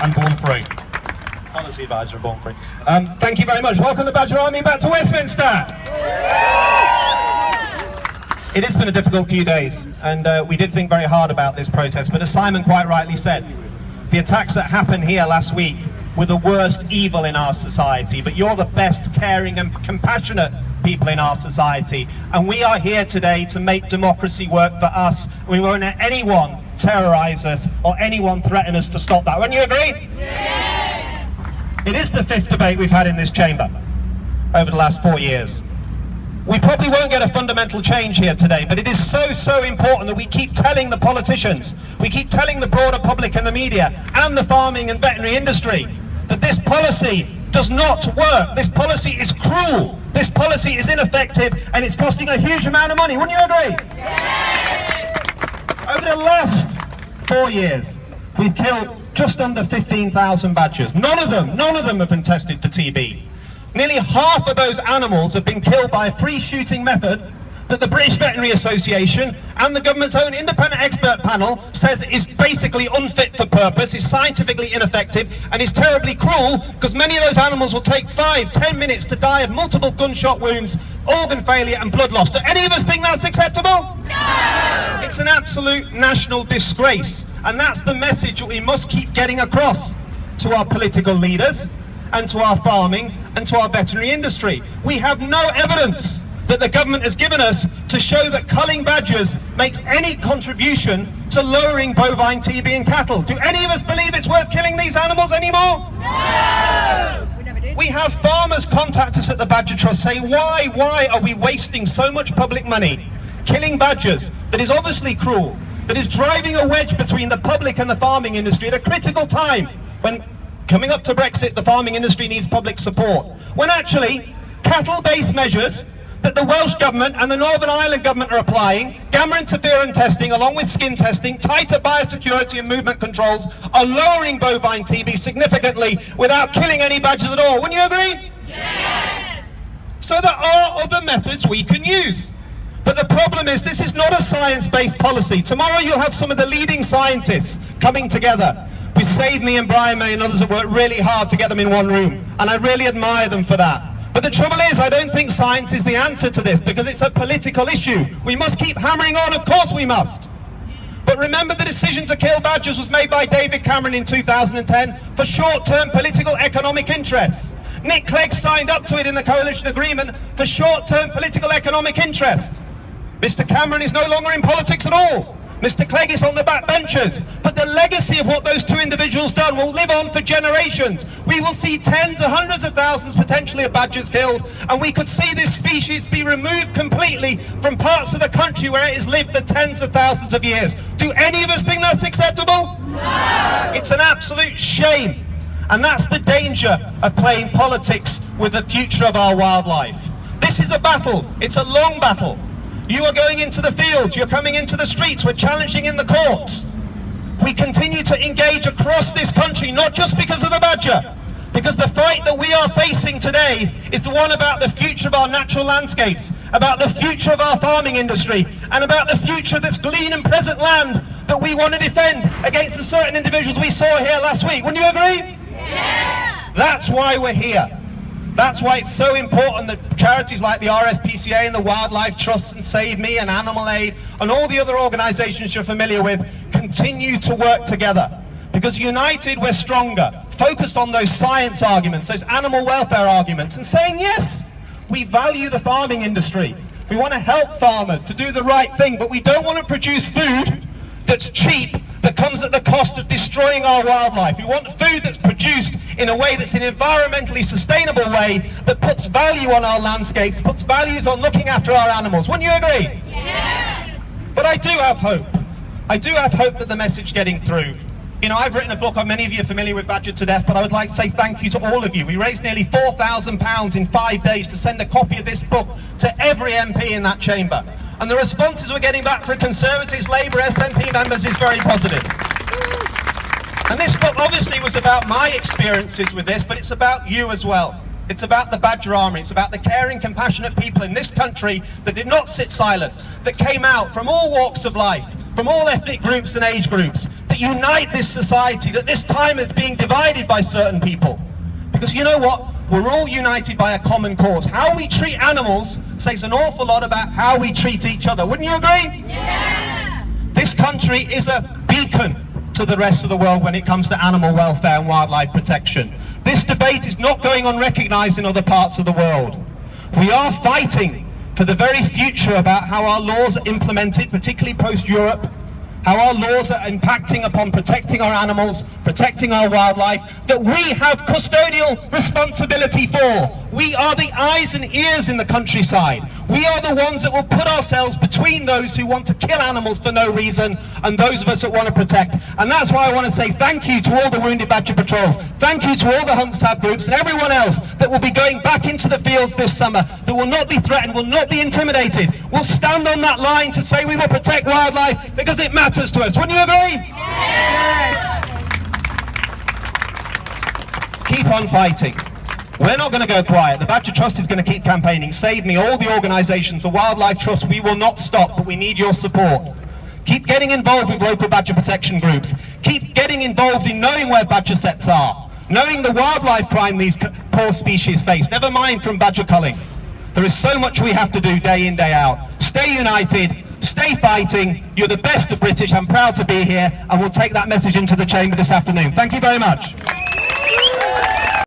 and born free. Policy advisor and born free. Thank you very much. Welcome the Badger Army back to Westminster. It has been a difficult few days, and we did think very hard about this protest, but as Simon quite rightly said, the attacks that happened here last week were the worst evil in our society, but you're the best, caring and compassionate people in our society, and we are here today to make democracy work for us. We won't let anyone terrorise us or anyone threaten us to stop that. Wouldn't you agree? Yes! It is the fifth debate we've had in this chamber over the last 4 years. We probably won't get a fundamental change here today, but it is so important that we keep telling the politicians, we keep telling the broader public and the media and the farming and veterinary industry that this policy does not work. This policy is cruel. This policy is ineffective, and it's costing a huge amount of money. Wouldn't you agree? Yes! Over the last 4 years, we've killed just under 15,000 badgers. None of them have been tested for TB. Nearly half of those animals have been killed by a free shooting method that the British Veterinary Association and the government's own independent expert panel says is basically unfit for purpose, is scientifically ineffective, and is terribly cruel, because many of those animals will take 5-10 minutes to die of multiple gunshot wounds, organ failure and blood loss. Do any of us think that's acceptable? No! It's an absolute national disgrace, and that's the message that we must keep getting across to our political leaders and to our farming and to our veterinary industry. We have no evidence that the government has given us to show that culling badgers makes any contribution to lowering bovine TB in cattle. Do any of us believe it's worth killing these animals anymore? No! We have farmers contact us at the Badger Trust saying, why are we wasting so much public money killing badgers that is obviously cruel, that is driving a wedge between the public and the farming industry at a critical time when, coming up to Brexit, the farming industry needs public support, when actually cattle-based measures that the Welsh Government and the Northern Ireland Government are applying, gamma interferon testing along with skin testing, tighter biosecurity and movement controls, are lowering bovine TB significantly without killing any badgers at all. Wouldn't you agree? Yes! So there are other methods we can use. But the problem is, this is not a science-based policy. Tomorrow you'll have some of the leading scientists coming together with Save Me and Brian May and others that work really hard to get them in one room, and I really admire them for that. But the trouble is, I don't think science is the answer to this, because it's a political issue. We must keep hammering on, of course we must. But remember, the decision to kill badgers was made by David Cameron in 2010 for short-term political economic interests. Nick Clegg signed up to it in the coalition agreement for short-term political economic interests. Mr. Cameron is no longer in politics at all. Mr. Clegg is on the backbenchers, but the legacy of what those two individuals done will live on for generations. We will see tens or hundreds of thousands potentially of badgers killed, and we could see this species be removed completely from parts of the country where it has lived for tens of thousands of years. Do any of us think that's acceptable? No! It's an absolute shame, and that's the danger of playing politics with the future of our wildlife. This is a battle. It's a long battle. You are going into the fields, you're coming into the streets, we're challenging in the courts. We continue to engage across this country, not just because of the badger, because the fight that we are facing today is the one about the future of our natural landscapes, about the future of our farming industry, and about the future of this green and present land that we want to defend against the certain individuals we saw here last week. Wouldn't you agree? Yes! That's why we're here. That's why it's so important that charities like the RSPCA and the Wildlife Trusts and Save Me and Animal Aid and all the other organisations you're familiar with continue to work together. Because united we're stronger, focused on those science arguments, those animal welfare arguments, and saying yes, we value the farming industry. We want to help farmers to do the right thing, but we don't want to produce food that's cheap, that comes at the cost of destroying our wildlife. We want food that's produced in a way that's an environmentally sustainable way, that puts value on our landscapes, puts values on looking after our animals. Wouldn't you agree? Yes! But I do have hope. I do have hope that the message is getting through. You know, I've written a book, many of you are familiar with Badger to Death, but I would like to say thank you to all of you. We raised nearly £4,000 in 5 days to send a copy of this book to every MP in that chamber. And the responses we're getting back from Conservatives, Labour, SNP members is very positive. And this book obviously was about my experiences with this, but it's about you as well. It's about the Badger Army. It's about the caring, compassionate people in this country that did not sit silent, that came out from all walks of life, from all ethnic groups and age groups, that unite this society, that this time is being divided by certain people. Because you know what? We're all united by a common cause. How we treat animals says an awful lot about how we treat each other. Wouldn't you agree? Yes. This country is a beacon to the rest of the world when it comes to animal welfare and wildlife protection. This debate is not going unrecognized in other parts of the world. We are fighting for the very future about how our laws are implemented, particularly post-Europe, how our laws are impacting upon protecting our animals, protecting our wildlife, that we have custodial responsibility for. We are the eyes and ears in the countryside. We are the ones that will put ourselves between those who want to kill animals for no reason and those of us that want to protect. And that's why I want to say thank you to all the Wounded Badger Patrols, thank you to all the Hunt Staff groups and everyone else that will be going back into the fields this summer, that will not be threatened, will not be intimidated. We'll stand on that line to say we will protect wildlife because it matters to us. Wouldn't you agree? Yes. Keep on fighting. We're not going to go quiet. The Badger Trust is going to keep campaigning. Save Me, all the organisations, the Wildlife Trust, we will not stop, but we need your support. Keep getting involved with local badger protection groups. Keep getting involved in knowing where badger sets are, knowing the wildlife crime these poor species face, never mind from badger culling. There is so much we have to do day in, day out. Stay united, stay fighting. You're the best of British. I'm proud to be here, and we'll take that message into the chamber this afternoon. Thank you very much.